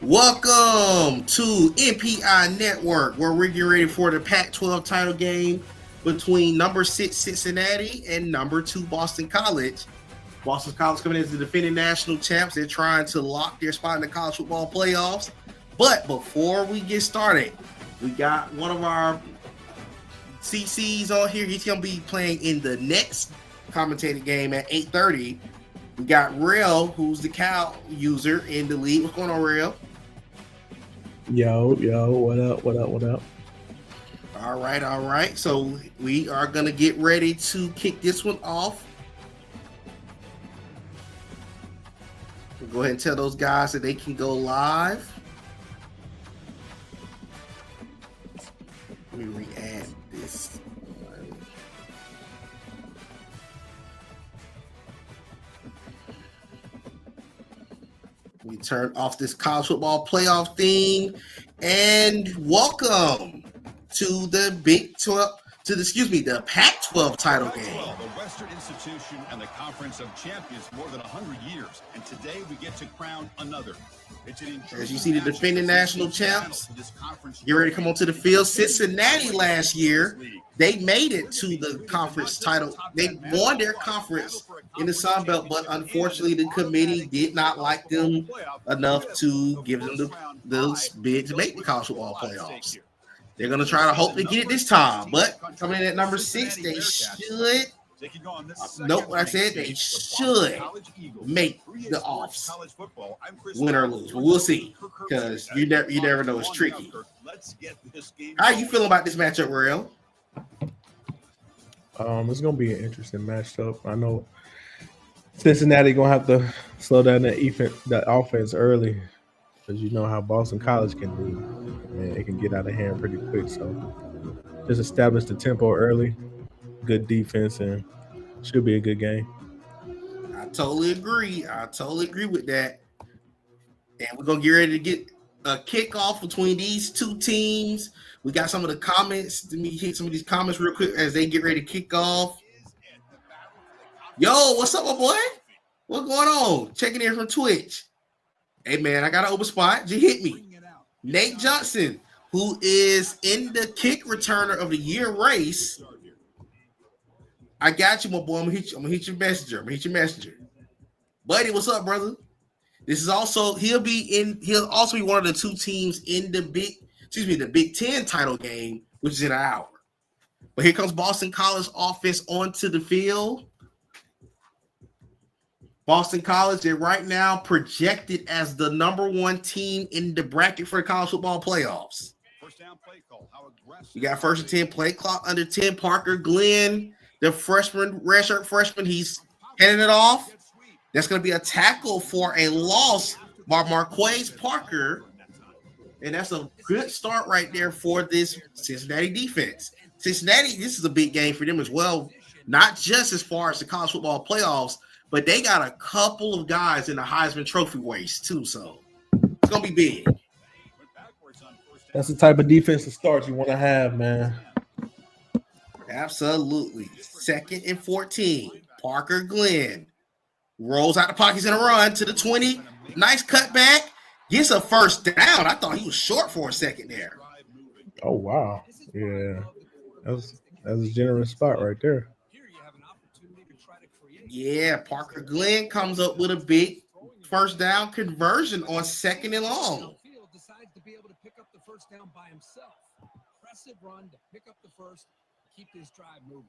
Welcome to MPI Network, where we're getting ready for the Pac-12 title game between number 6 Cincinnati and number 2 Boston College. Boston College coming in as the defending national champs. They're trying to lock their spot in the college football playoffs. But before we get started, we got one of our CCs on here. He's going to be playing in the next commentated game at 8:30. We got Rail, who's the Cal user in the league. What's going on, Rail? Yo, what up? All right. So we are going to get ready to kick this one off. We'll go ahead and tell those guys that they can go live. Let me re-add this. We turn off this college football playoff theme, and welcome to the the Pac-12 title game. The Western institution and the Conference of Champions more than 100 years, and today we get to crown another. As you see, the defending national champs get ready to come onto the field. Cincinnati last year, they made it to the conference title. They won their conference in the Sun Belt, but unfortunately, the committee did not like them enough to give them the bid to make the college football playoffs. They're going to try to hope to get it this time, but coming in at number 6, they should. Nope, what I said, they should make the offs, win or lose. But we'll see, because you never know. It's tricky. How are you feeling about this matchup, Rail? It's gonna be an interesting matchup. I know Cincinnati gonna have to slow down that offense early, because you know how Boston College can do. Man, it can get out of hand pretty quick. So just establish the tempo early, good defense, and should be a good game. I totally agree with that. And we're gonna get ready to get a kickoff between these two teams. We got some of the comments. Let me hit some of these comments real quick as they get ready to kick off. Yo, what's up, my boy? What's going on? Checking in from Twitch. Hey, man, I got an open spot. Just hit me. Nate Johnson, who is in the kick returner of the year race. I got you, my boy. I'm gonna hit your messenger. Buddy, what's up, brother? This is also he'll also be one of the two teams in the Big Ten title game, which is in an hour. But here comes Boston College offense onto the field. Boston College, they're right now projected as the number 1 team in the bracket for the college football playoffs. You got first and 10 play clock under 10. Parker Glenn, the redshirt freshman, he's heading it off. That's going to be a tackle for a loss by Marquez Parker. And that's a good start right there for this Cincinnati defense. Cincinnati, this is a big game for them as well, not just as far as the college football playoffs, but they got a couple of guys in the Heisman Trophy race too, so it's going to be big. That's the type of defensive start you want to have, man. Absolutely. 2nd and 14. Parker Glenn rolls out the pockets and a run to the 20. Nice cutback. Gets a first down. I thought he was short for a second there. Oh, wow. Yeah. That was a generous spot right there. Yeah, Parker Glenn comes up with a big first down conversion on 2nd and long. Decides to be able to pick up the first down by himself. Impressive run to pick up the first, keep this drive moving.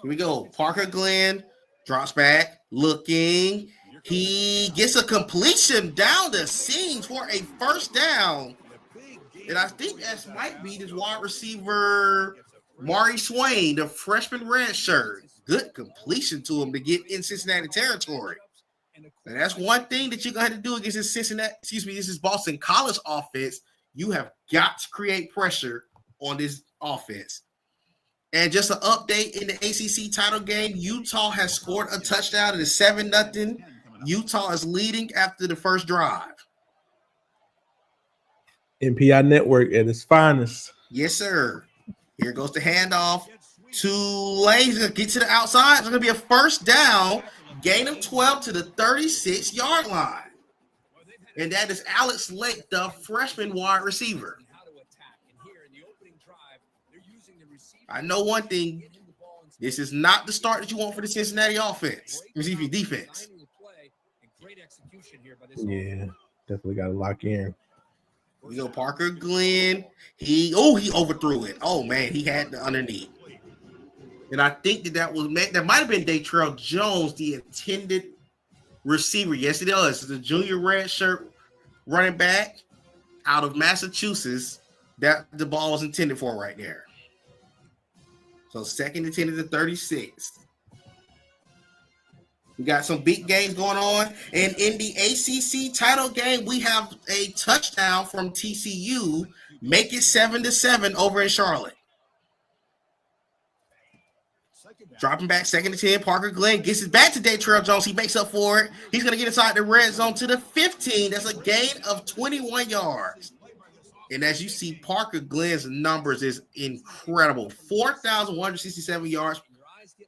Here we go. Parker Glenn drops back, looking. He gets a completion down the seams for a first down. And I think that might be this wide receiver, Mari Swain, the freshman red shirt. Good completion to him to get in Cincinnati territory. And that's one thing that you're going to have to do against this is Boston College offense. You have got to create pressure on this offense. And just an update in the ACC title game, Utah has scored a touchdown. It is 7-0. Utah is leading after the first drive. MPI Network at its finest. Yes, sir. Here goes the handoff to Lane. Get to the outside. It's going to be a first down. Gain of 12 to the 36-yard line. and that is Alex Lake, the freshman wide receiver. I know one thing. This is not the start that you want for the Cincinnati offense. Receive your defense. Yeah, definitely got to lock in. We go Parker Glenn. He overthrew it. Oh man, he had the underneath. And I think that might have been Datrell Jones, the intended receiver. Yes, it is. It's the junior red shirt running back out of Massachusetts that the ball was intended for right there. So second and 10 to the 36. We got some big games going on. And in the ACC title game, we have a touchdown from TCU. Make it 7-7 over in Charlotte. Dropping back, second and 10. Parker Glenn gets it back to Datrell Jones. He makes up for it. He's going to get inside the red zone to the 15. That's a gain of 21 yards. And as you see, Parker Glenn's numbers is incredible. 4,167 yards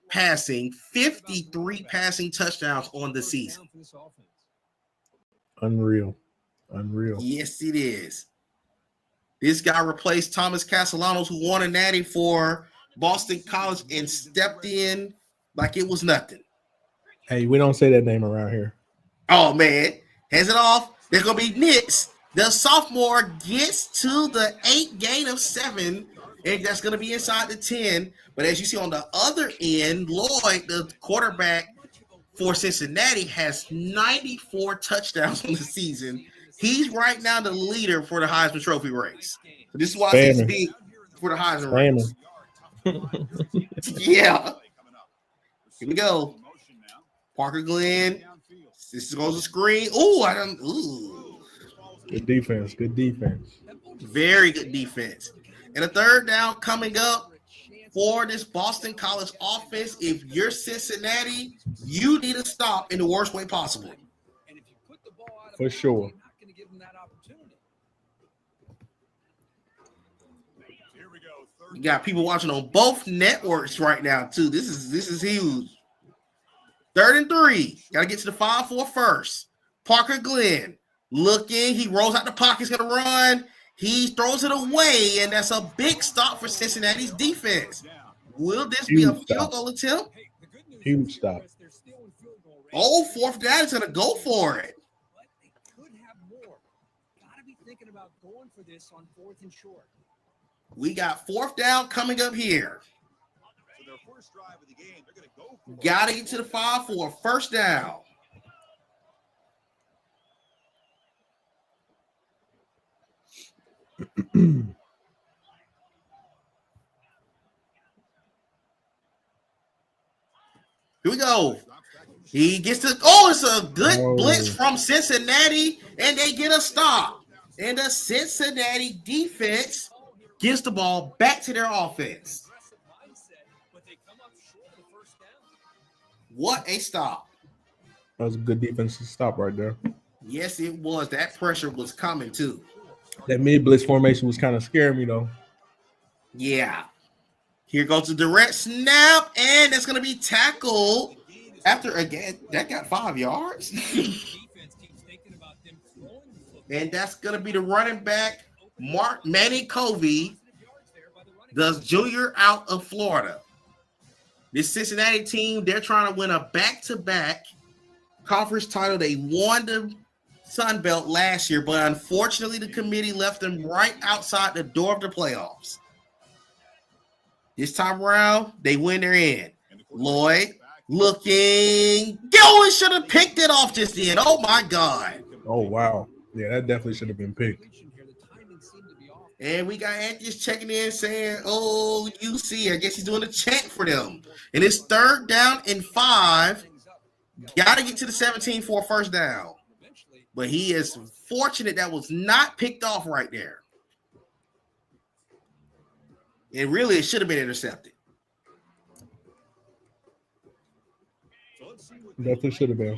passing, 53 passing touchdowns on the season. Unreal. Yes, it is. This guy replaced Thomas Castellanos, who won a natty for Boston College and stepped in like it was nothing. Hey, we don't say that name around here. Oh, man. Hands it off. There's going to be Nix. The sophomore gets to the 8 gain of 7, and that's going to be inside the 10. But as you see on the other end, Lloyd, the quarterback for Cincinnati, has 94 touchdowns on the season. He's right now the leader for the Heisman Trophy race. So this is why it's big for the Heisman race. Yeah. Here we go. Parker Glenn. This goes to screen. Ooh. Good defense. Very good defense. And a third down coming up for this Boston College offense. If you're Cincinnati, you need to stop in the worst way possible. For sure. You got people watching on both networks right now, too. This is huge. 3rd and 3. Got to get to the 5-4 first. Parker Glenn looking. He rolls out the pocket. He's going to run. He throws it away, and that's a big stop for Cincinnati's defense. Will this be a field goal attempt? Huge stop. Oh, 4th down. He's going to go for it. We got 4th down coming up here. Got to get to the 5-4. First down. Here we go. He gets to it's a good blitz from Cincinnati, and they get a stop. And the Cincinnati defense gives the ball back to their offense. What a stop. That was a good defensive stop right there. Yes, it was. That pressure was coming too. That mid-blitz formation was kind of scaring me, though. Yeah. Here goes the direct snap, and that's going to be tackled after, again, that got 5 yards. And that's going to be the running back, Manny Covey, the junior out of Florida. This Cincinnati team, they're trying to win a back-to-back conference title. They won the Sun Belt last year, but unfortunately the committee left them right outside the door of the playoffs. This time around, they win their end. Lloyd looking. Gillen should have picked it off just then. Oh, my God. Oh, wow. Yeah, that definitely should have been picked. And we got Anthony's checking in saying, oh, UC, I guess he's doing a chant for them. And it's 3rd down and 5. Got to get to the 17 for a first down. But he is fortunate that was not picked off right there. And really, it should have been intercepted. Definitely should have been.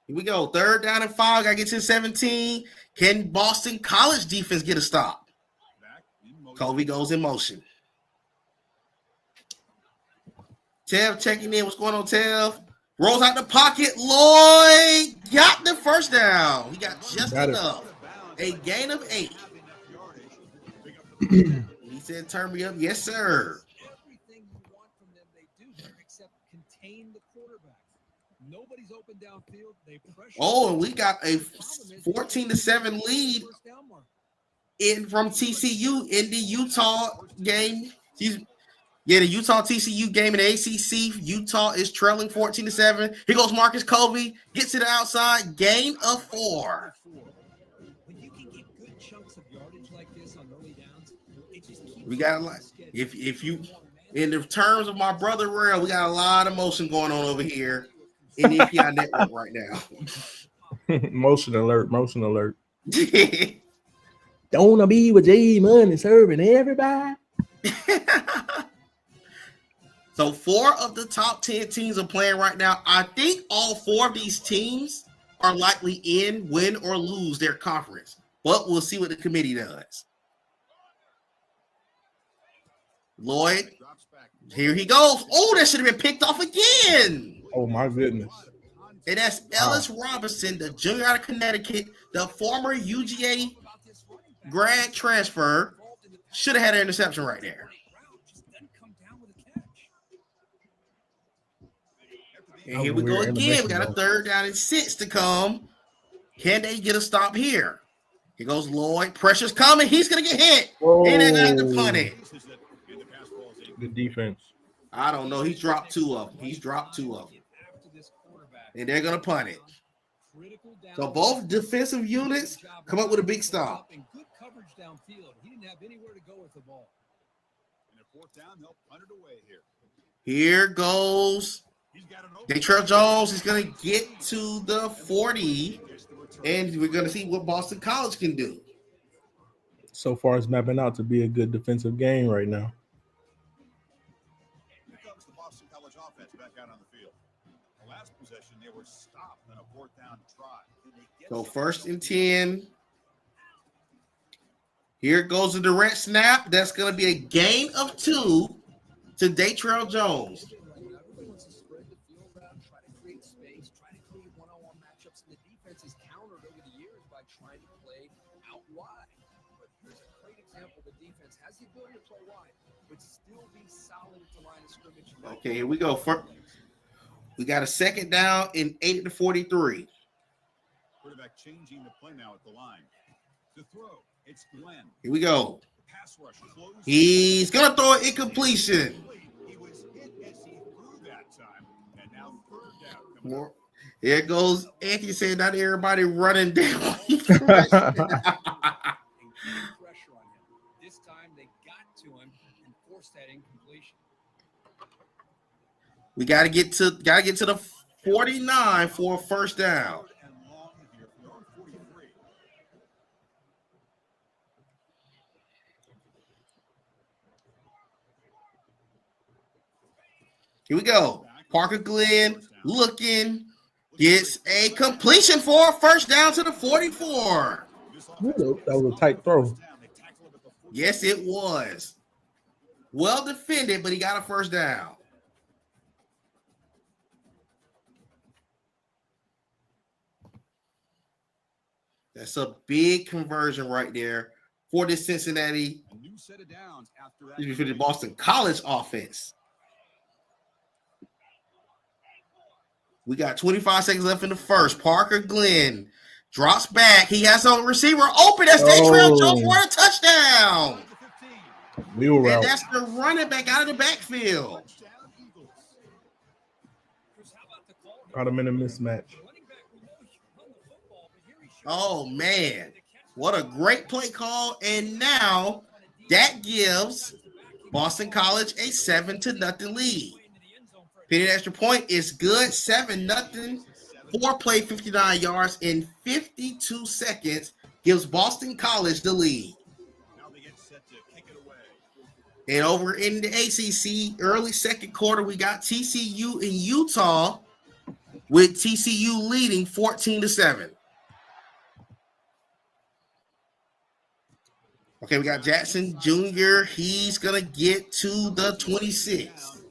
Here we go. 3rd down and 5. Got to get to the 17. Can Boston College defense get a stop? Covey goes in motion. Tev checking in. What's going on, Tev? Rolls out the pocket. Lloyd got the first down. He got just enough. A gain of 8. He said, turn me up. Yes, sir. Everything you want from them, they do, except contain the quarterback. Nobody's open downfield. They pressure. Oh, and we got a 14-7 lead in from TCU in the Utah game. The Utah TCU game in the ACC. Utah is trailing 14-7. Here goes Marcus Colby. Gets to the outside. Gain of 4. When you can get good chunks of yardage like this on early downs, it just keeps We got a lot. If you, in the terms of my brother Rail, we got a lot of motion going on over here in the API network right now. Motion alert. Don't wanna be with J Money serving everybody. So 4 of the top 10 teams are playing right now. I think all 4 of these teams are likely win or lose their conference. But we'll see what the committee does. Lloyd, here he goes. Oh, that should have been picked off again. Oh, my goodness. And that's Ellis Robinson, the junior out of Connecticut, the former UGA grad transfer. Should have had an interception right there. And here we go again. We got a 3rd down and 6 to come. Can they get a stop here? Here goes Lloyd. Pressure's coming. He's going to get hit. Whoa. And they're going to have to punt it. Good defense. I don't know. He's dropped 2 of them. And they're going to punt it. So both defensive units come up with a big stop. Good coverage downfield. He didn't have anywhere to go with the ball. And a 4th down, they'll punt it away here. Here goes Datrell Jones. He's going to get to the 40. And we're going to see what Boston College can do. So far, it's mapping out to be a good defensive game right now. Here comes the Boston College offense back out on the field. The last possession, they were stopped on a 4th down try. So 1st and 10. Here goes the direct snap. That's going to be a gain of 2 to Datrell Jones. Okay, here we go. We got a 2nd down in 8 at the 43. Quarterback changing the play now at the line. To throw, it's Glenn. Here we go. Pass rush close. He's going to throw an incompletion. He was hit as he threw that time. And now 3rd down. More. There goes Anthony saying not everybody running down. Pressure on him. This time they got to him and forced that incompletion. We got to get to the 49 for a 1st down. Here we go. Parker Glenn looking, gets a completion for a 1st down to the 44. That was a tight throw. Yes, it was. Well defended, but he got a 1st down. That's a big conversion right there for the Cincinnati, for the Boston College offense. We got 25 seconds left in the 1st. Parker Glenn drops back. He has a receiver open. That's Datrell Jones for a touchdown. Wheel route. And that's the running back out of the backfield. Caught him in a mismatch. Oh, man. What a great play call. And now that gives Boston College a 7-0 lead. Penny extra point is good. 7-0. 4 play, 59 yards in 52 seconds gives Boston College the lead. And over in the ACC, early 2nd quarter, we got TCU and Utah with TCU leading 14-7. Okay, we got Jackson Jr. He's going to get to the 26.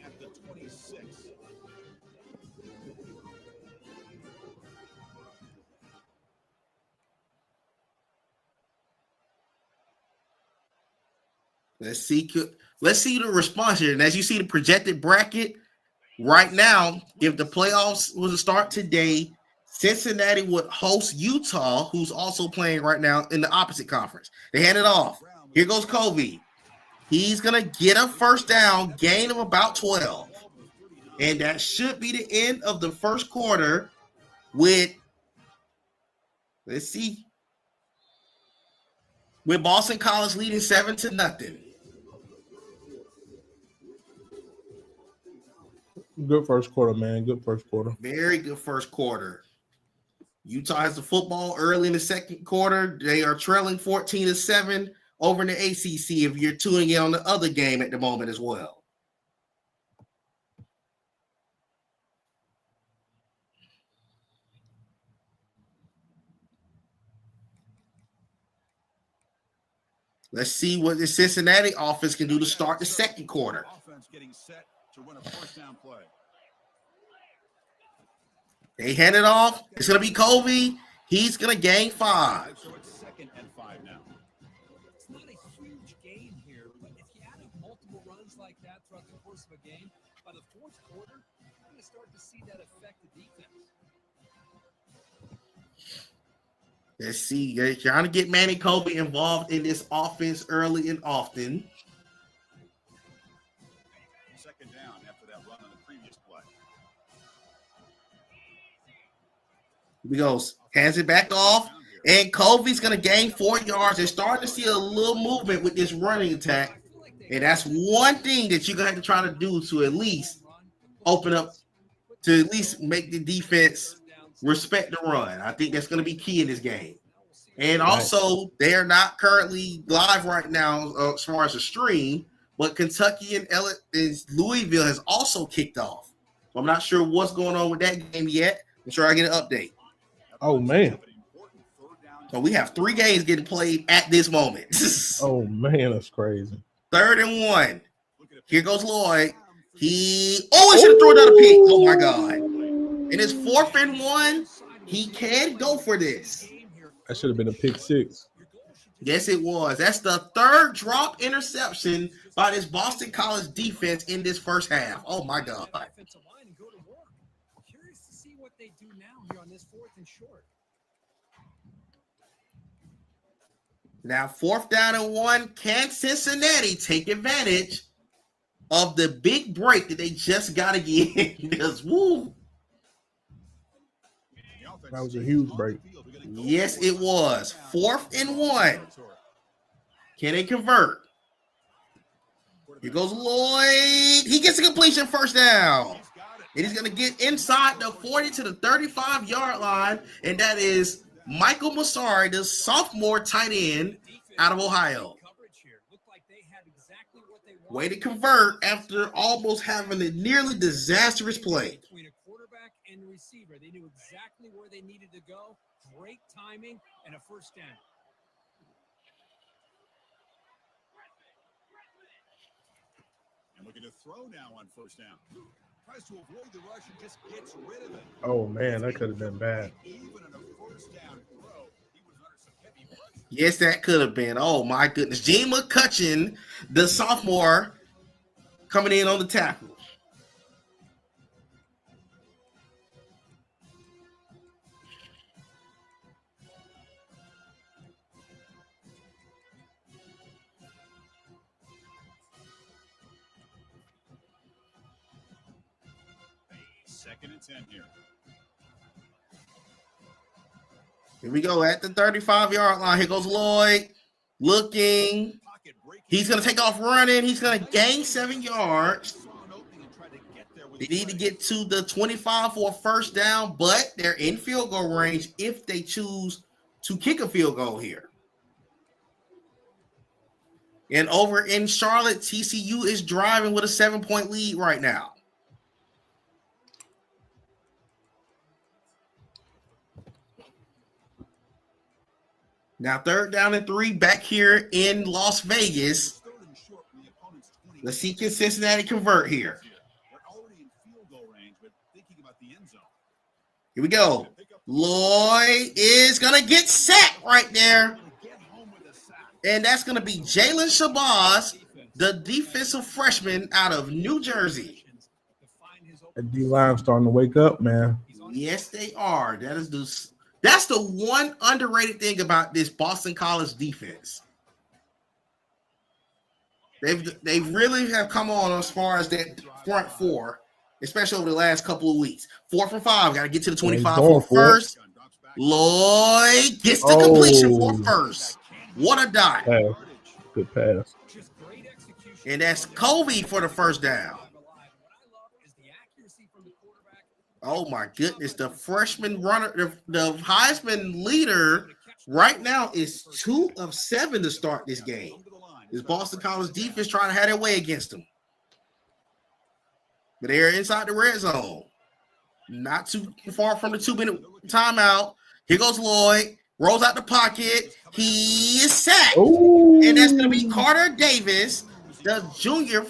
Let's see the response here. And as you see the projected bracket right now, if the playoffs was to start today, Cincinnati would host Utah, who's also playing right now in the opposite conference. They hand it off. Here goes Kobe. He's going to get a first down, gain of about 12. And that should be the end of the first quarter with, let's see, with Boston College leading 7-0. Good first quarter, man. Good first quarter. Very good first quarter. Utah has the football early in the second quarter. They are trailing 14-7 over in the ACC if you're tuning in on the other game at the moment as well. Let's see what the Cincinnati offense can do to start the second quarter. Offense getting set to run a first down play. They hand it off. It's going to be Kobe. He's going to gain 5. So it's 2nd and 5 now. It's not a huge game here, but if you add up multiple runs like that throughout the course of a game, by the fourth quarter, you're going to start to see that affect the defense. Let's see. They're trying to get Manny Kobe involved in this offense early and often. 2nd down after that run on the previous play. Here he goes. Hands it back off. And Kobe's going to gain 4 yards. They're starting to see a little movement with this running attack. And that's one thing that you're going to have to try to do to at least open up, to at least make the defense respect the run. I think that's going to be key in this game. And also, they are not currently live right now as far as the stream, but Kentucky and Louisville has also kicked off. So I'm not sure what's going on with that game yet. I'm sure I get an update. Oh, man. So we have 3 games getting played at this moment. Oh, man, that's crazy. 3rd and 1. Here goes Lloyd. He should have thrown another pick. Oh, my God. And it's 4th and 1. He can go for this. That should have been a pick 6. Yes, it was. That's the 3rd drop interception by this Boston College defense in this first half. Oh, my God. Curious to see what they do now here on this 4th and short. Now, 4th down and 1. Can Cincinnati take advantage of the big break that they just got to get? Because, woo. That was a huge break. Yes, it was. 4th and 1. Can they convert? Here goes Lloyd. He gets a completion, first down. And he's going to get inside the 40 to the 35-yard line. And that is Michael Massari, the sophomore tight end out of Ohio. Way to convert after almost having a nearly disastrous play. Between a quarterback and receiver, they knew exactly where they needed to go. Great timing and a first down. And looking to throw now on first down. Tries to avoid the rush and just gets rid of it. Oh, man, that could have been bad. Even on a first down throw, he was under some heavy pressure. Yes, that could have been. Oh, my goodness. Gene McCutcheon, the sophomore, coming in on the tackle. Second and 10 here. Here we go at the 35-yard line. Here goes Lloyd looking. He's going to take off running. He's going to gain 7 yards. They need to get to the 25 for a first down, but they're in field goal range if they choose to kick a field goal here. And over in Charlotte, TCU is driving with a 7-point lead right now. Now, 3rd down and 3 back here in Las Vegas. Let's see, can Cincinnati convert here? Here we go. Lloyd is going to get sacked right there. And that's going to be Jalen Shabazz, the defensive freshman out of New Jersey. That D-line starting to wake up, man. Yes, they are. That's the one underrated thing about this Boston College defense. They really have come on as far as that front four, especially over the last couple of weeks. 4 from 5. Got to get to the 25 for first. Lloyd gets the completion for first. What a dot. Pass. Good pass. And that's Kobe for the first down. Oh, my goodness. The freshman runner, the Heisman leader right now is 2 of 7 to start this game. This Boston College defense trying to have their way against them. But they're inside the red zone. Not too far from the 2-minute timeout. Here goes Lloyd. Rolls out the pocket. He is sacked. Ooh. And that's going to be Carter Davis, the junior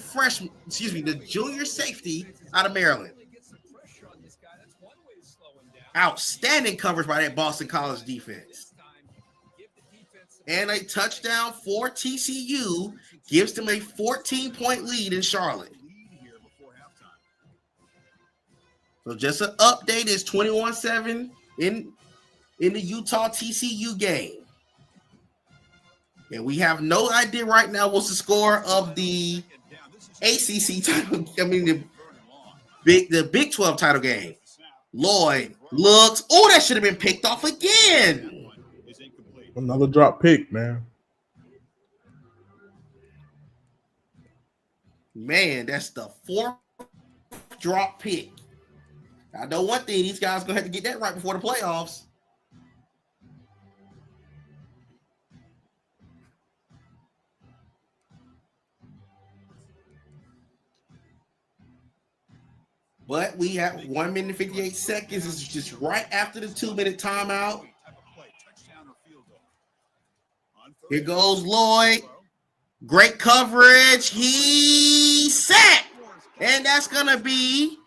safety out of Maryland. Outstanding coverage by that Boston College defense. And a touchdown for TCU gives them a 14-point lead in Charlotte. So just an update, is 21-7 in the Utah-TCU game. And we have no idea right now what's the score of the ACC title. I mean, the Big 12 title game. Lloyd looks. Oh, that should have been picked off again. Another drop pick, man. Man, that's the 4th drop pick. I know one thing, these guys are going to have to get that right before the playoffs. But we have 1 minute and 58 seconds. This is just right after the 2-minute timeout. Here goes Lloyd. Great coverage. He sacked. And that's going to be,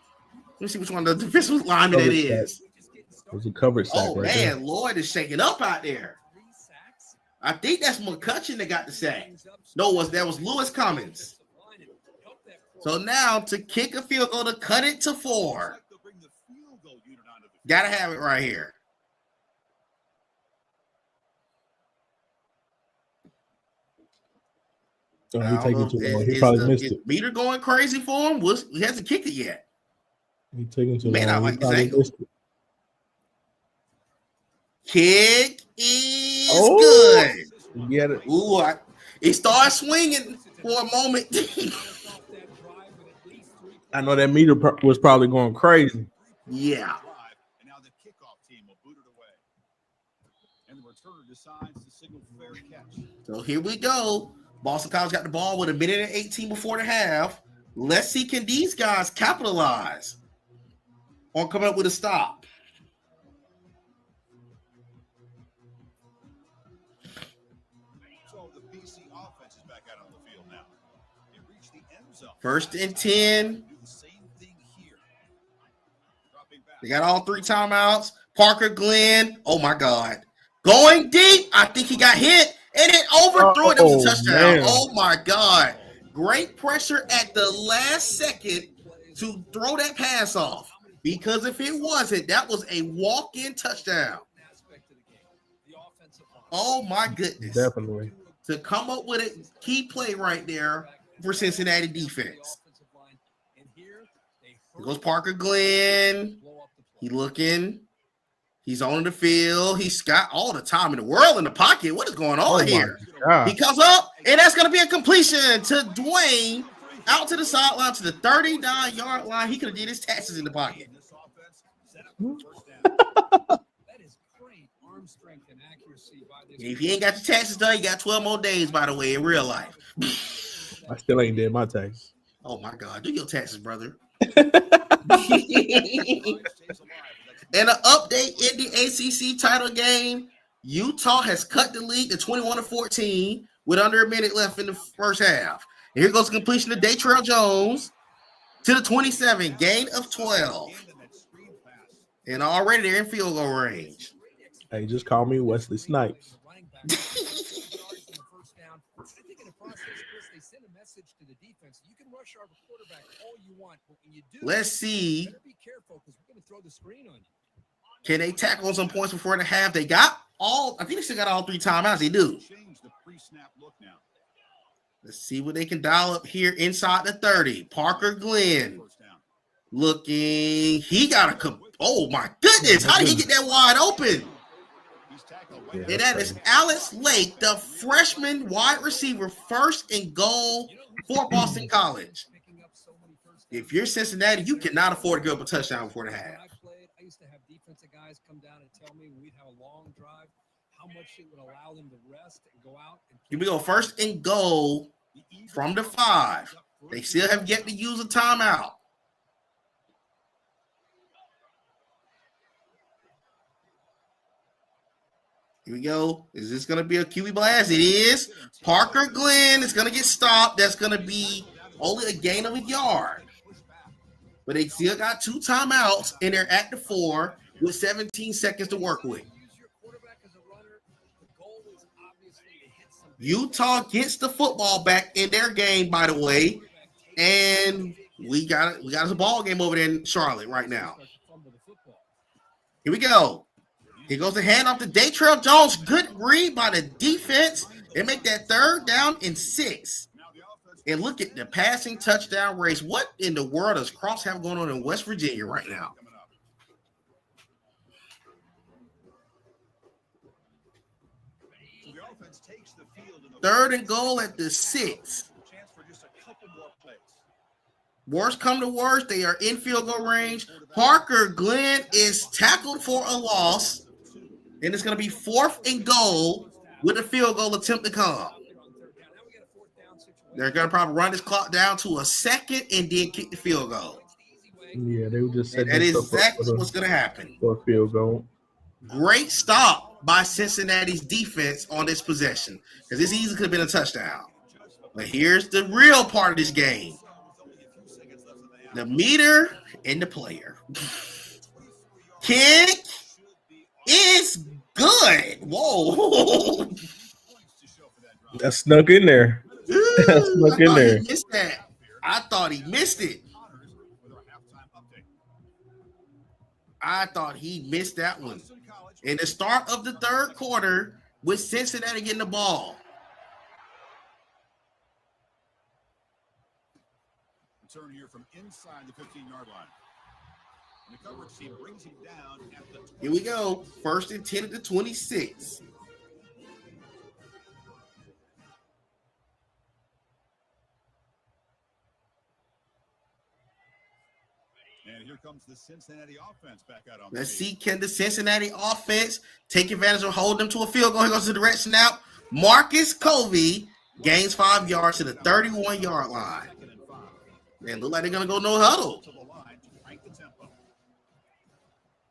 let me see which one of the defensive lineman it is. It was a coverage sack. Oh, right man. there. Lloyd is shaking up out there. I think that's McCutcheon that got the sack. No, that was Lewis Cummins. So now to kick a field goal to cut it to 4. Got to have it right here. Oh, he taking too long. He probably missed it. Meter going crazy for him. He hasn't kicked it yet. He taking too Man, long. I like his ankle. Kick is good. You get it. Ooh, it started swinging for a moment. I know that meter was probably going crazy. Yeah. And now the kickoff team will boot it away. And the returner decides to signal fair catch. So here we go. Boston College got the ball with 1:18 before the half. Let's see, can these guys capitalize on coming up with a stop? So the BC offense is back out on the field now. They reach the end zone. 1st and 10. Do the same thing here. Dropping back. They got all 3 timeouts. Parker Glenn. Oh, my God. Going deep. I think he got hit. And it overthrew it. It was a touchdown. Man. Oh, my God. Great pressure at the last second to throw that pass off. Because if it wasn't, that was a walk-in touchdown. Oh, my goodness. Definitely. To come up with a key play right there for Cincinnati defense. Here goes Parker Glenn. He looking. He's on the field. He's got all the time in the world in the pocket. What is going on here? God. He comes up, and that's going to be a completion to Dwayne out to the sideline to the 39-yard line. He could have did his taxes in the pocket. If you ain't got your taxes done, you got 12 more days, by the way, in real life. I still ain't did my taxes. Oh, my God. Do your taxes, brother. And an update in the ACC title game, Utah has cut the lead to 21-14 with under a minute left in the first half. And here goes the completion of Datrell Jones to the 27, gain of 12. And already they're in field goal range. Hey, just call me Wesley Snipes. rush our quarterback all you want, but when you do, Let's see. better be careful because we're going to throw the screen on you. Can they tackle on some points before the half? They got all, I think they still got all 3 timeouts. They do. Change the pre-snap look now. Let's see what they can dial up here inside the 30. Parker Glenn First down. looking. He got a, oh my goodness. How did he get that wide open? He's tackled. Yeah, And that is Alex Lake, the freshman wide receiver, first and goal for Boston College. If you're Cincinnati, you cannot afford to give up a touchdown before the half. When I played, I used to have defensive guys come down and tell me when we'd have a long drive, how much it would allow them to rest and go out. And Here we go, first and goal from the 5. They still have yet to use a timeout. Here we go. Is this going to be a QB blast? It is. Parker Glenn is going to get stopped. That's going to be only a gain of a yard. But they still got 2 timeouts, and they're at the 4 with 17 seconds to work with. Utah gets the football back in their game, by the way, and we got us a ball game over there in Charlotte right now. Here we go. He goes to hand off to Datrell Jones. Good read by the defense. They make that 3rd down and 6. And look at the passing touchdown race. What in the world does Cross have going on in West Virginia right now? Third and goal at the 6. Worst come to worst, they are in field goal range. Parker Glenn is tackled for a loss. And it's going to be 4th and goal with a field goal attempt to come. They're going to probably run this clock down to a 2nd and then kick the field goal. Yeah, they were just saying that is exactly what's going to happen. For a field goal. Great stop by Cincinnati's defense on this possession because this easily could have been a touchdown. But here's the real part of this game. The meter and the player. Kick is good. Whoa. That snuck in there. That snuck in there. He missed that. I thought he missed it. I thought he missed that one. In the start of the 3rd quarter with Cincinnati getting the ball. Return here from inside the 15-yard line. The coverage team brings him down at the 20. Here we go. 1st and 10 at the 26. And here comes the Cincinnati offense back out on Let's the see, can the Cincinnati offense take advantage of hold them to a field goal? Here goes the direct snap. Marcus Covey gains 5 yards to the 31-yard line. Man, look like they're going to go no huddle. to the line to crank the tempo.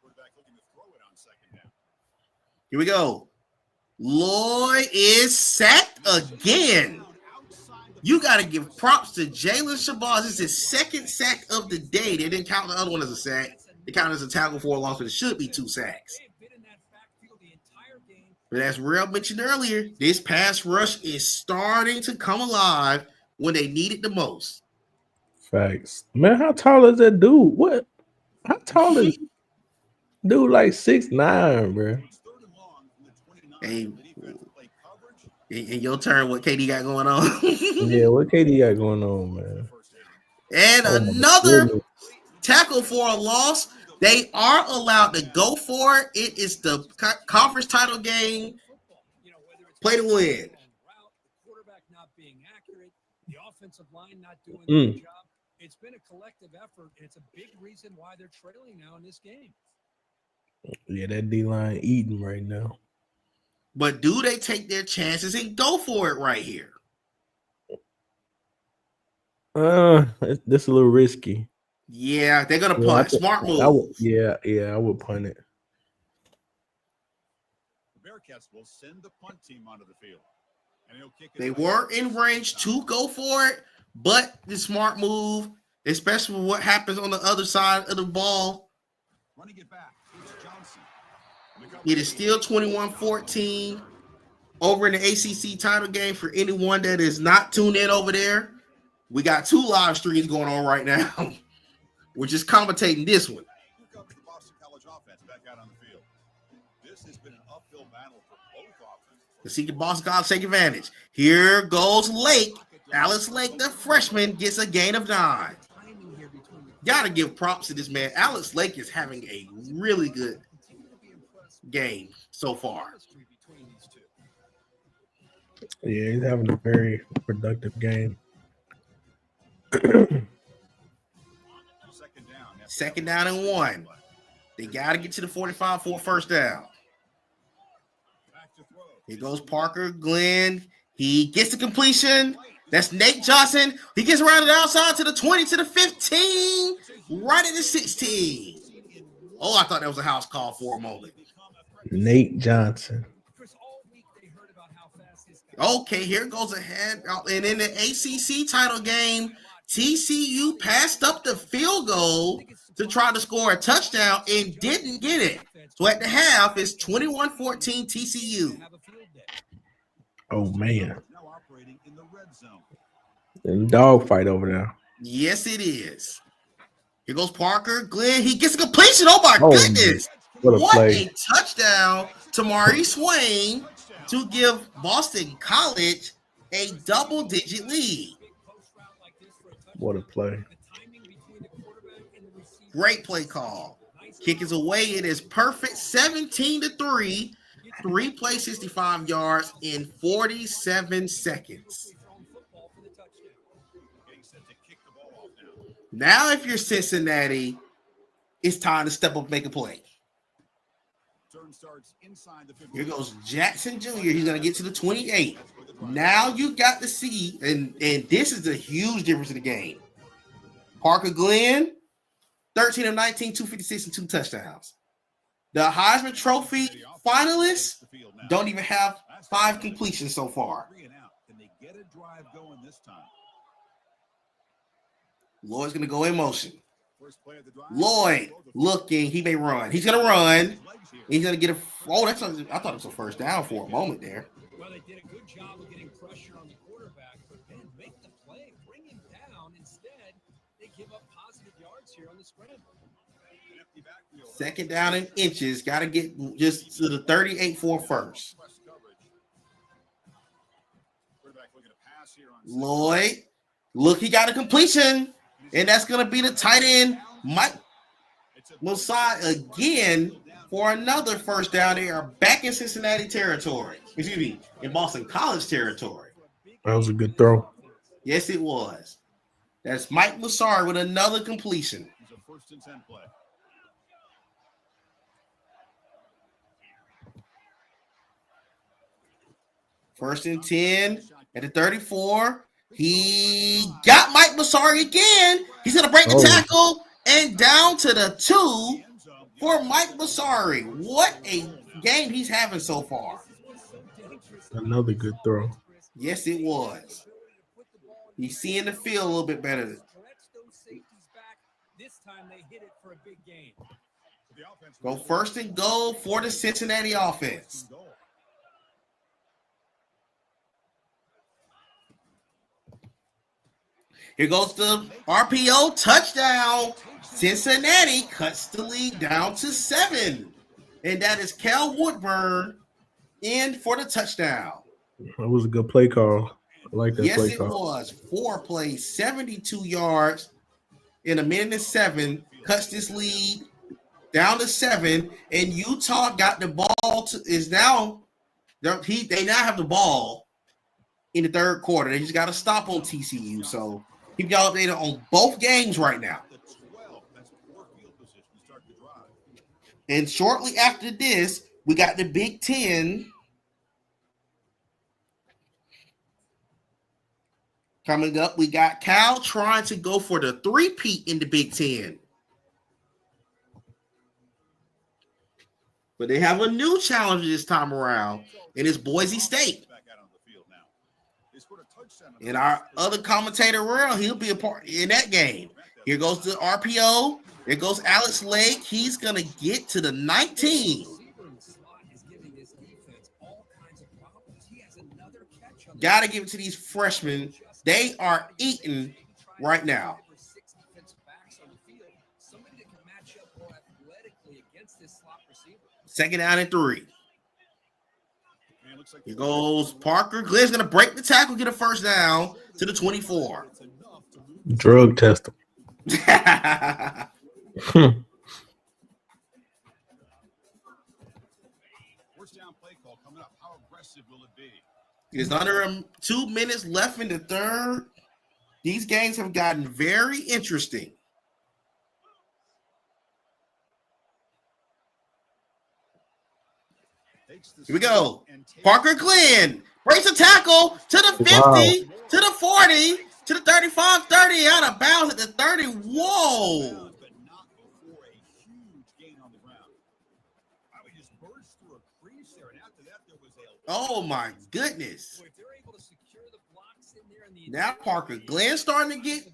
Quarterback looking to throw it on 2nd down. Here we go. Lloyd is sacked again. You got to give props to Jalen Shabazz. This is his 2nd sack of the day. They didn't count the other one as a sack. They counted as a tackle for a loss, but it should be 2 sacks. But as Real mentioned earlier, this pass rush is starting to come alive when they need it the most. Facts. Man, how tall is that dude? What? How tall is dude? Like 6'9", bro. Hey, in your turn, what KD got going on? Yeah, what KD got going on, man? And another tackle for a loss. They are allowed to go for it. It is the conference title game. Play to win. Quarterback not being accurate, the offensive line not doing their job. It's been a collective effort, and it's a big reason why they're trailing now in this game. Yeah, that D-line eating right now. But do they take their chances and go for it right here? This a little risky. Yeah, they're gonna punt. Smart move. I would punt it. The Bearcats will send the punt team onto the field. And he'll kick it. They were in range to go for it, but the smart move, especially with what happens on the other side of the ball. Running it back. It's Johnson. It is still 21-14 over in the ACC title game for anyone that is not tuned in over there. We got 2 live streams going on right now. We're just commentating this one. Here comes the Boston College offense back out on the field. This has been an uphill battle for both offenses. Let's see, can Boston College take advantage? Here goes Lake. Alex Lake, the freshman, gets a gain of 9. Got to give props to this man. Alex Lake is having a really good game so far. Yeah, he's having a very productive game. Second down. 2nd down and 1. They got to get to the 45 for a first down. Back to throw. Here goes Parker Glenn. He gets the completion. That's Nate Johnson. He gets around the outside to the 20, to the 15, right at the 16. Oh, I thought that was a house call for a moment. Nate Johnson. Okay, here goes ahead. And in the ACC title game, TCU passed up the field goal to try to score a touchdown and didn't get it. So at the half, it's 21-14 TCU. Oh, man. Now operating in the red zone. And dogfight over there. Yes, it is. Here goes Parker Glenn. He gets a completion. Oh, my Oh, goodness. what a play. A touchdown to Mari Swain to give Boston College a double-digit lead. What a play. Great play call. Kick is away. It is perfect. 17-3. 3-play, 65 yards in 47 seconds. Now, if you're Cincinnati, it's time to step up and make a play. Turn starts inside the 50. Here goes Jackson Jr. He's going to get to the 28. Now you got to see, and this is a huge difference in the game. Parker Glenn, 13 of 19, 256 and 2 touchdowns. The Heisman Trophy finalists don't even have 5 completions so far. Can they get a drive going this time? Lloyd's going to go in motion. First play of the drive. Lloyd looking. He may run. He's going to run. He's going to get a – oh, I thought it was a first down for a moment there. Well, they did a good job of getting pressure on the quarterback, but then make the play, bring him down. Instead, they give up positive yards here on the scramble. 2nd down and inches. Got to get just to the 38 for first. Lloyd, look, he got a completion, and that's going to be the tight end, Mike Mosai, again for another first down. They are back in Cincinnati territory. Excuse me, in Boston College territory. That was a good throw. Yes, it was. That's Mike Musari with another completion. It's a 1st and 10 play. First and 10 at the 34. He got Mike Musari again. He's going to break the tackle and down to the 2 for Mike Musari. What a game he's having so far. Another good throw. Yes, it was. He's seeing the field a little bit better. Go 1st and goal for the Cincinnati offense. Here goes the RPO touchdown. Cincinnati cuts the lead down to 7. And that is Cal Woodburn in for the touchdown. That was a good play call. I like that play call. Yes, it was. 4 plays, 72 yards in a minute and 7. Cuts this lead down to 7. And Utah got the ball they now have the ball in the 3rd quarter. They just got to stop on TCU. So keep y'all updated on both games right now. And shortly after this, we got the Big Ten coming up. We got Cal trying to go for the 3-peat in the Big Ten. But they have a new challenger this time around, and it's Boise State. And our other commentator, Earl, he'll be a part in that game. Here goes the RPO. There goes Alex Lake. He's going to get to the 19. Got to give it to these freshmen. They are eating right now. Second down and 3. Here goes Parker. Glenn's going to break the tackle, get a first down to the 24. Drug test him. First down play call coming up. How aggressive will it be? It's under 2 minutes left in the third. These games have gotten very interesting. Here we go. Parker Glenn breaks a tackle to the 50, to the 40, to the 35, 30, out of bounds at the 30. Whoa. Oh, my goodness. Now Parker Glenn starting to get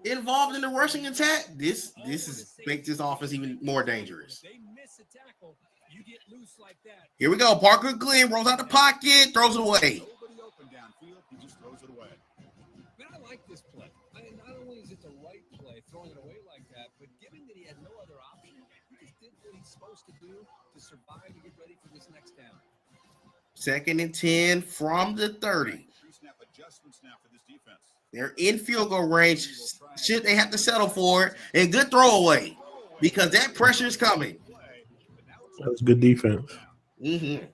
involved in the rushing attack. This is make this offense even more dangerous. Here we go. Parker Glenn rolls out the pocket, throws it away. I like this play. Not only is it the right play, throwing it away like that, but given that he had no other option, he just did what he's supposed to do to survive and get ready for this next down. Second and 10 from the 30. They're in field goal range. Should they have to settle for it? And good throwaway because that pressure is coming. That's good defense. Mm-hmm.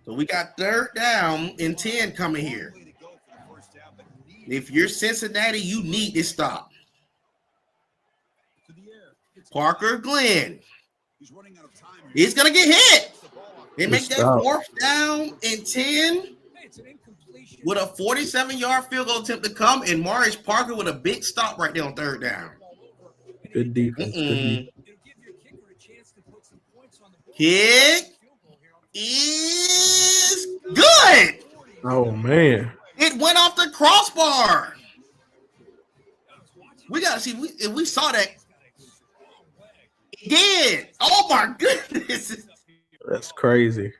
So we got third down and 10 coming here. If you're Cincinnati, you need to stop. Parker Glenn. He's going to get hit. They make that fourth down and 10 with a 47-yard field goal attempt to come, and Maurice Parker with a big stop right there on third down. Good defense. Good defense. Kick is good. Oh, man. It went off the crossbar. We got to see if we saw that. It did. Oh, my goodness. That's crazy.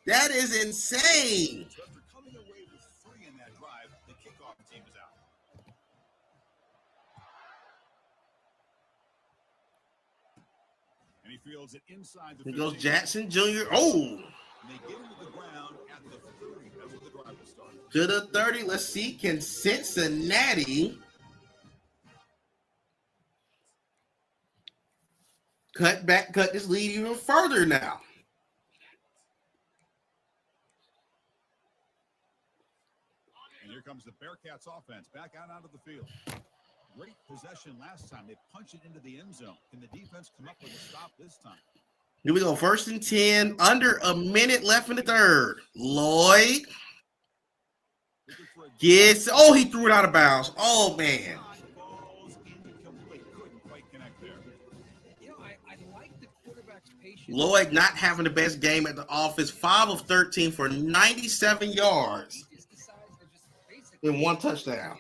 That is insane. Here goes Jackson Jr. Oh. To the 30. Let's see. Can Cincinnati cut this lead even further now? And here comes the Bearcats offense back out onto the field. Great possession last time. They punched it into the end zone. Can the defense come up with a stop this time? Here we go. First and 10. Under a minute left in the third. Lloyd. Yes. Oh, he threw it out of bounds. Oh, man. Lloyd not having the best game at the office. 5 of 13 for 97 yards and 1 touchdown.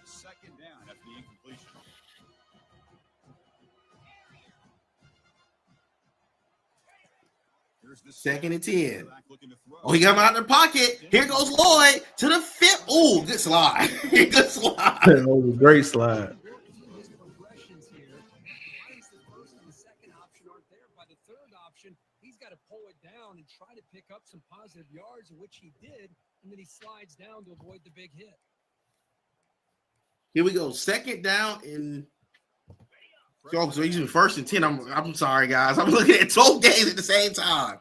Second down after the incompletion. Second and 10. Oh, he got him out of the pocket. Here goes Lloyd to the 5th. Oh, good slide. Good slide. That was a great slide. He's got to pull it down and try to pick up some positive yards, which he did, and then he slides down to avoid the big hit. Here we go. Second down in. So he's in first and 10. I'm sorry, guys. I'm looking at 12 games at the same time.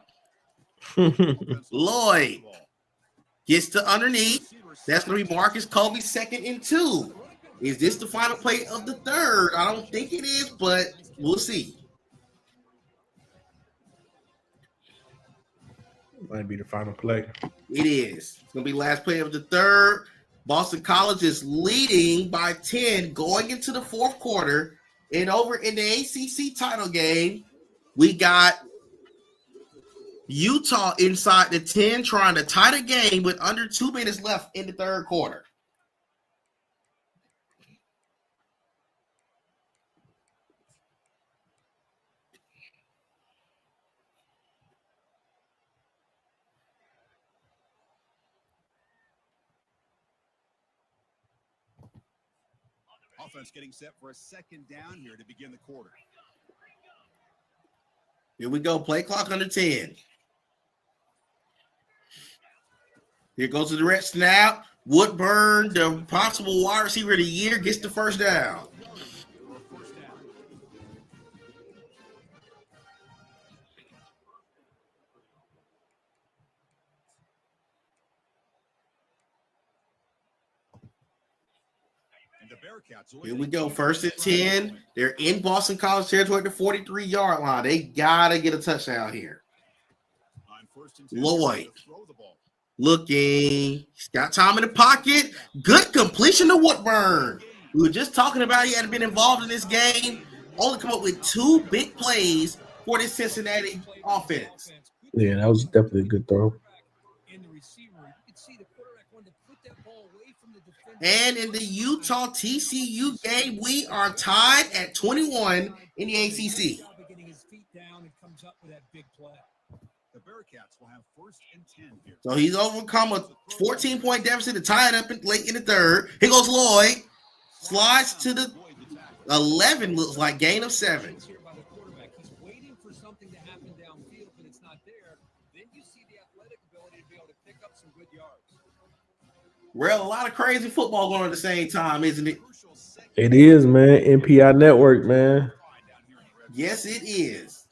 Lloyd gets to underneath. That's going to be Marcus Colby's second and 2. Is this the final play of the third? I don't think it is, but we'll see. Might be the final play. It is. It's going to be last play of the third. Boston College is leading by 10 going into the fourth quarter. And over in the ACC title game, we got Utah inside the 10 trying to tie the game with under 2 minutes left in the third quarter. Offense getting set for a second down here to begin the quarter. Here we go. Play clock under 10. Here goes the direct snap. Woodburn, the possible wide receiver of the year, gets the first down. Here we go. First and 10. They're in Boston College territory at the 43-yard line. They got to get a touchdown here. Lloyd looking. He's got time in the pocket. Good completion to Woodburn. We were just talking about he hadn't been involved in this game. Only come up with 2 big plays for this Cincinnati offense. Yeah, that was definitely a good throw. And in the Utah TCU game, we are tied at 21 in the ACC. So he's overcome a 14-point deficit to tie it up late in the third. Here goes Lloyd. Slides to the 11, looks like gain of 7. Well, a lot of crazy football going on at the same time, isn't it? It is, man. MPI Network, man. Yes, it is.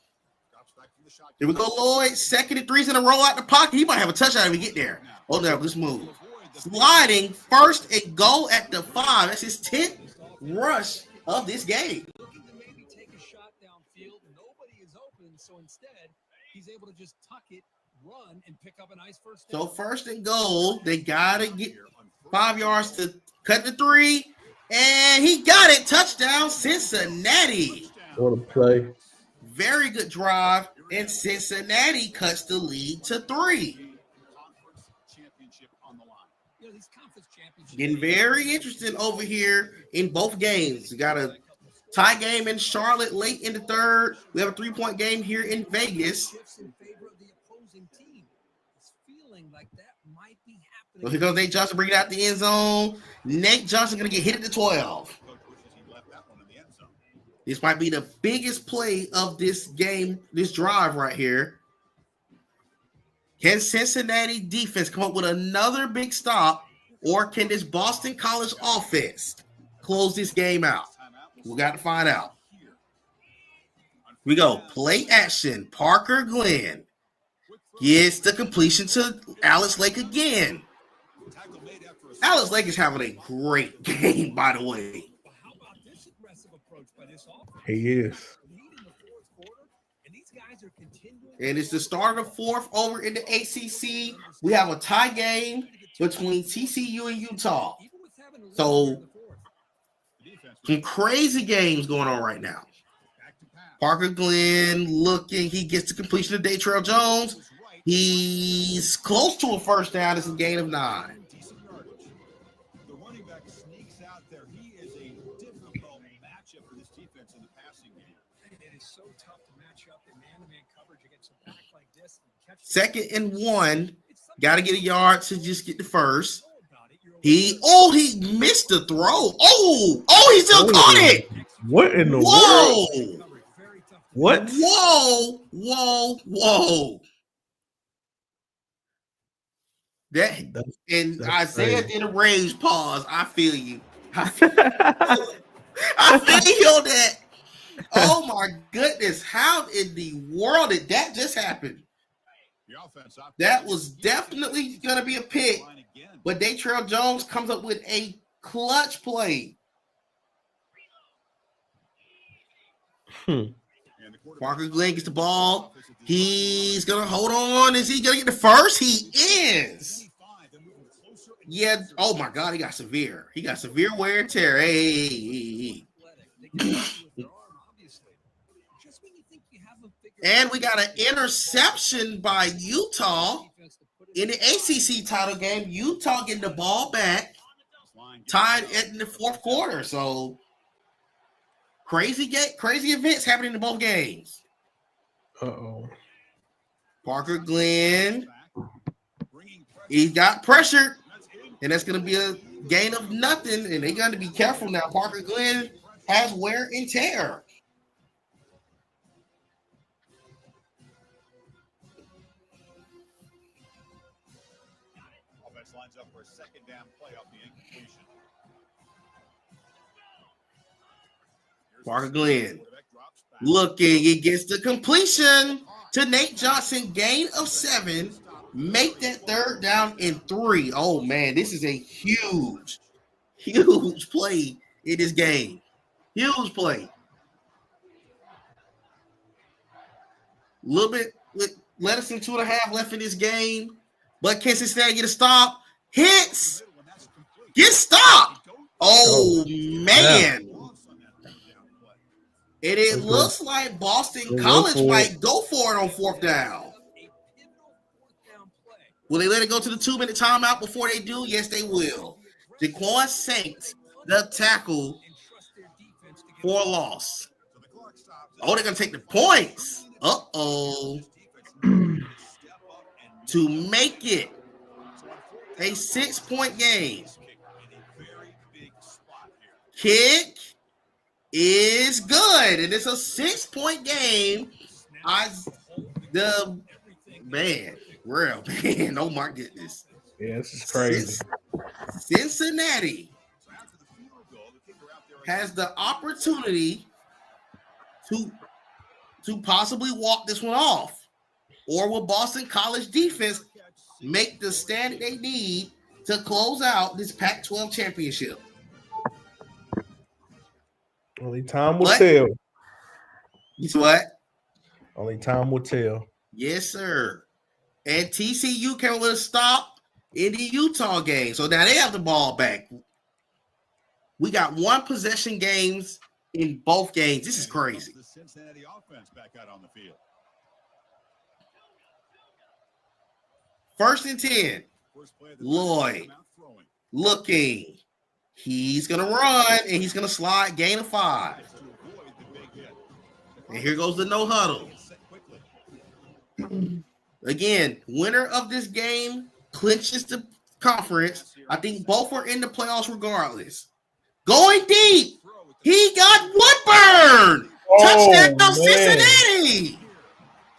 Here we go, Lloyd. 2nd and 3's in a row out the pocket. He might have a touchdown if we get there. Oh, no, let's move. Sliding, 1st and goal at the 5. That's his 10th rush of this game. Looking to maybe take a shot downfield. Nobody is open, so instead, he's able to just tuck it, run, and pick up a nice first down. So 1st and goal, they got to get 5 yards to cut the 3. And he got it. Touchdown, Cincinnati. What a play. Very good drive. And Cincinnati cuts the lead to 3. Getting very interesting over here in both games. We got a tie game in Charlotte late in the third. We have a 3-point game here in Vegas. So here goes Nate Johnson bringing out the end zone. Nate Johnson going to get hit at the 12. This might be the biggest play of this game, this drive right here. Can Cincinnati defense come up with another big stop, or can this Boston College offense close this game out? We got to find out. We go. Play action. Parker Glenn gets the completion to Alex Lake again. Alex Lake is having a great game, by the way. He is. And it's the start of the 4th over in the ACC. We have a tie game between TCU and Utah. So, some crazy games going on right now. Parker Glenn looking. He gets the completion of Datrell Jones. He's close to a first down. It's a gain of 9. Second and 1, got to get a yard to just get the first. He missed the throw. He still caught it. What in the world? What? Whoa. That's Isaiah crazy. did a rage pause. I feel you. I feel that. Oh my goodness. How in the world did that just happen? That was definitely going to be a pick, but Datrell Jones comes up with a clutch play. Parker Glenn gets the ball. He's going to hold on. Is he going to get the first? He is. Yeah. Oh, my God. He got severe wear and tear. Hey. Just when you think you have a big And we got an interception by Utah in the ACC title game. Utah getting the ball back, tied in the fourth quarter. So crazy events happening in both games. Uh-oh. Parker Glenn, he got pressured, and that's going to be a gain of nothing, and they got to be careful now. Parker Glenn has wear and tear. Offense lines up for a second down play off the incompletion. Parker Glenn looking, he gets the completion to Nate Johnson, gain of 7. Make that third down in 3. Oh, man, this is a huge play in this game. Huge play. A little bit with less than 2.5 left in this game. But can Cincinnati get a stop? Hits. Get stopped. Oh, man. And it looks like Boston College might go for it on 4th down. Will they let it go to the 2-minute timeout before they do? Yes, they will. Jaquan Saints, the tackle for a loss. Oh, they're going to take the points. Uh-oh. To make it a 6-point game. Kick is good. And it's a 6-point game. Real man. Oh my goodness. Yeah, this is crazy. Cincinnati has the opportunity to possibly walk this one off. Or will Boston College defense make the stand they need to close out this Pac-12 championship? Only time will tell. Guess what? Only time will tell. Yes, sir. And TCU came with a stop in the Utah game. So now they have the ball back. We got 1 possession games in both games. This is crazy. The Cincinnati offense back out on the field. 1st and 10. Lloyd looking. He's going to run, and he's going to slide, gain of 5. And here goes the no huddle. Again, winner of this game clinches the conference. I think both are in the playoffs regardless. Going deep. He got Woodburn. Touchdown, Cincinnati.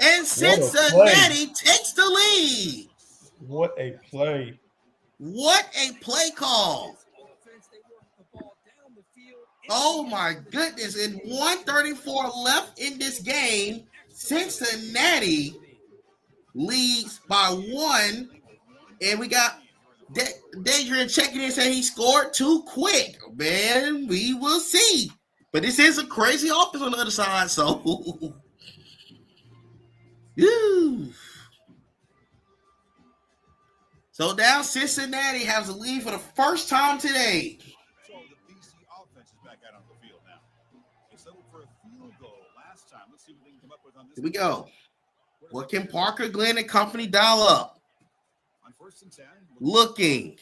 And Cincinnati takes the lead. What a play. What a play call. Oh, my goodness. And 1:34 left in this game. Cincinnati leads by 1. And we got Dadrian checking in saying he scored too quick. Man, we will see. But this is a crazy offense on the other side. So, so now Cincinnati has a lead for the first time today. So the BC offense is back out on the field now. They settled for a field goal last time. Let's see what they can come up with on this. Here we go. What can Parker Glenn and company dial up? On 1st and 10. Looking.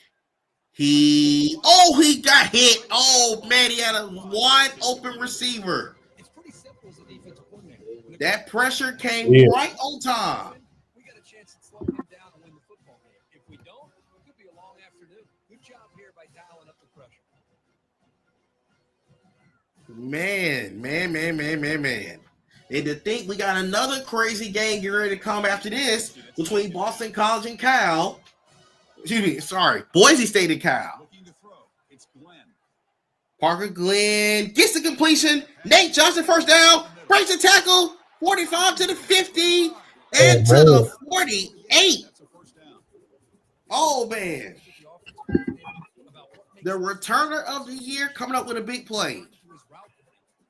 He got hit. Oh, man, he had a wide open receiver. It's pretty simple as a defensive coordinator. That pressure came right on time. We got a chance at slowing him down and win the football game. If we don't, it could be a long afternoon. Good job here by dialing up the pressure. Man. And to think we got another crazy game getting ready to come after this between Boston College and Cal. Boise State and Cal. Looking to throw. It's Glenn. Parker Glenn gets the completion. Nate Johnson first down. Breaks the tackle. 45 to the 50 and to the 48. That's a 1st down. Oh, man. The returner of the year coming up with a big play.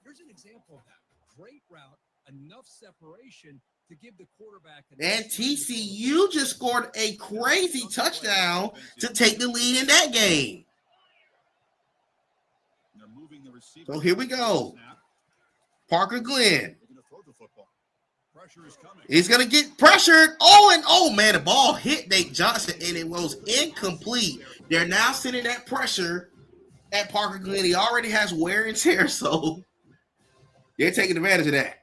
Here's an example of that. Great route, enough separation to give the quarterback. And TCU just scored a crazy touchdown to take the lead in that game. They're moving the receiver. So here we go. Parker Glenn He's going to get pressured. Oh, man, the ball hit Nate Johnson, and it was incomplete. They're now sending that pressure at Parker Glenn. He already has wear and tear, so they're taking advantage of that.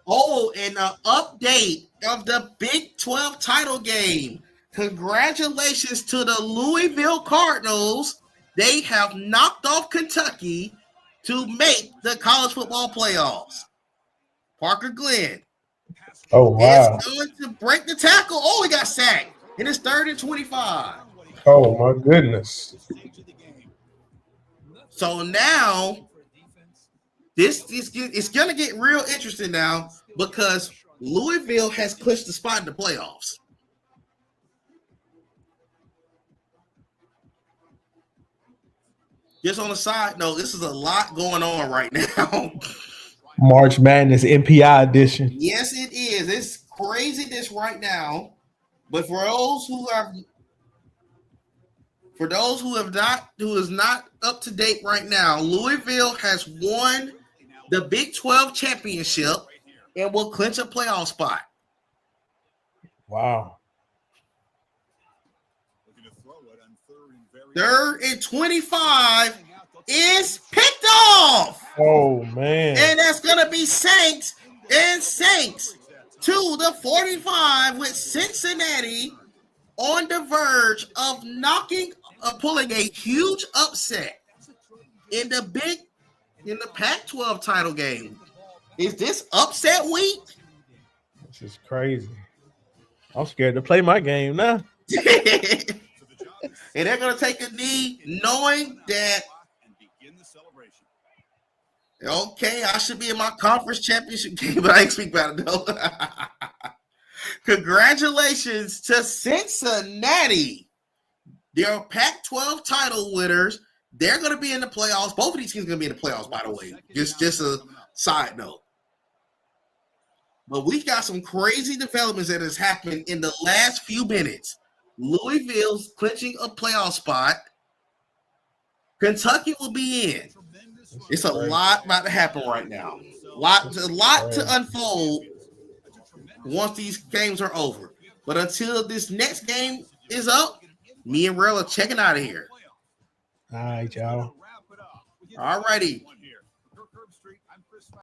Oh, and an update of the Big 12 title game. Congratulations to the Louisville Cardinals. They have knocked off Kentucky to make the college football playoffs. Parker Glenn Oh, wow. is going to break the tackle. Oh, he got sacked. And it's 3rd and 25. Oh, my goodness. So now, it's going to get real interesting now because Louisville has clinched the spot in the playoffs. Just on the side note, this is a lot going on right now. March Madness MPI edition. Yes, it is. It's craziness right now. But for those who is not up to date right now, Louisville has won the Big 12 championship and will clinch a playoff spot. Wow. 3rd and 25 is picked off. Oh, man. And that's going to be Saints to the 45 with Cincinnati on the verge of pulling a huge upset in the Pac-12 title game. Is this upset week? This is crazy. I'm scared to play my game now. And they're going to take a knee knowing that, okay, I should be in my conference championship game, but I ain't speak about it, though. Congratulations to Cincinnati. They're Pac-12 title winners. They're going to be in the playoffs. Both of these teams are going to be in the playoffs, by the way. Just a side note. But we've got some crazy developments that has happened in the last few minutes. Louisville's clinching a playoff spot. Kentucky will be in. It's a lot about to happen right now. A lot to unfold once these games are over. But until this next game is up, me and Rel are checking out of here. All right, y'all. All righty.